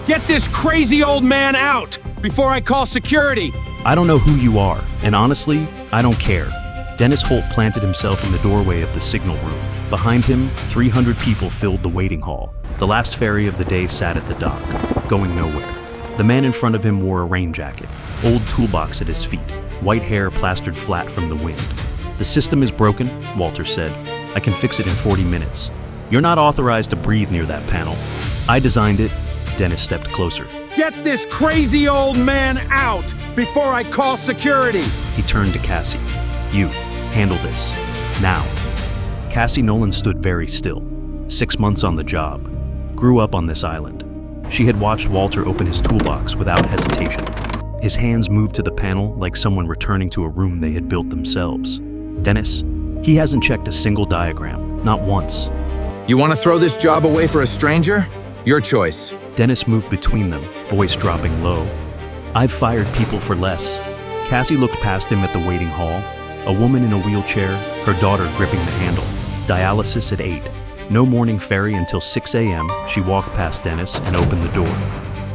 Get this crazy old man out before I call security! I don't know who you are, and honestly, I don't care. Dennis Holt planted himself in the doorway of the signal room. Behind him, 300 people filled the waiting hall. The last ferry of the day sat at the dock, going nowhere. The man in front of him wore a rain jacket, old toolbox at his feet, white hair plastered flat from the wind. "The system is broken," Walter said. "I can fix it in 40 minutes. You're not authorized to breathe near that panel. I designed it." Dennis stepped closer. Get this crazy old man out before I call security! He turned to Cassie. "You, handle this. Now." Cassie Nolan stood very still. 6 months on the job. Grew up on this island. She had watched Walter open his toolbox without hesitation. His hands moved to the panel like someone returning to a room they had built themselves. Dennis, he hasn't checked a single diagram, not once. You want to throw this job away for a stranger? Your choice. Dennis moved between them, voice dropping low. "I've fired people for less." Cassie looked past him at the waiting hall. A woman in a wheelchair, her daughter gripping the handle. Dialysis at 8. No morning ferry until 6 a.m. She walked past Dennis and opened the door.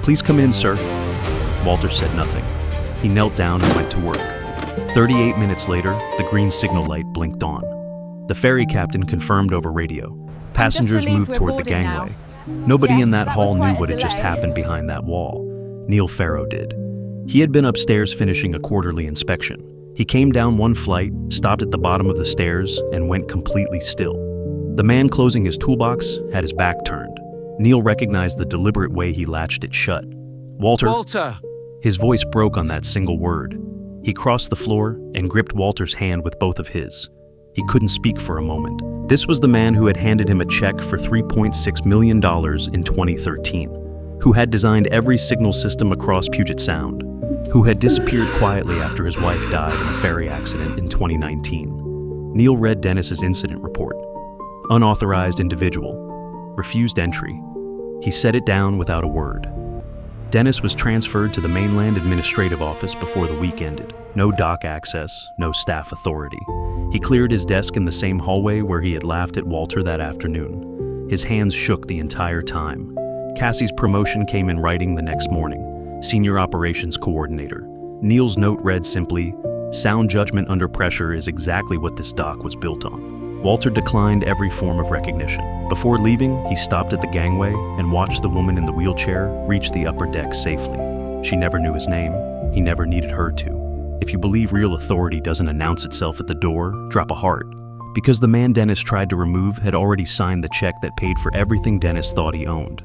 "Please come in, sir." Walter said nothing. He knelt down and went to work. 38 minutes later, the green signal light blinked on. The ferry captain confirmed over radio. Passengers moved toward the gangway. Nobody in that hall knew what had just happened behind that wall. Neil Farrow did. He had been upstairs finishing a quarterly inspection. He came down one flight, stopped at the bottom of the stairs, and went completely still. The man closing his toolbox had his back turned. Neil recognized the deliberate way he latched it shut. "Walter!" Walter! His voice broke on that single word. He crossed the floor and gripped Walter's hand with both of his. He couldn't speak for a moment. This was the man who had handed him a check for $3.6 million in 2013, who had designed every signal system across Puget Sound, who had disappeared quietly after his wife died in a ferry accident in 2019. Neil read Dennis's incident report. Unauthorized individual. Refused entry. He set it down without a word. Dennis was transferred to the mainland administrative office before the week ended. No dock access, no staff authority. He cleared his desk in the same hallway where he had laughed at Walter that afternoon. His hands shook the entire time. Cassie's promotion came in writing the next morning. Senior Operations Coordinator. Neil's note read simply, "Sound judgment under pressure is exactly what this dock was built on." Walter declined every form of recognition. Before leaving, he stopped at the gangway and watched the woman in the wheelchair reach the upper deck safely. She never knew his name. He never needed her to. If you believe real authority doesn't announce itself at the door, drop a heart. Because the man Dennis tried to remove had already signed the check that paid for everything Dennis thought he owned.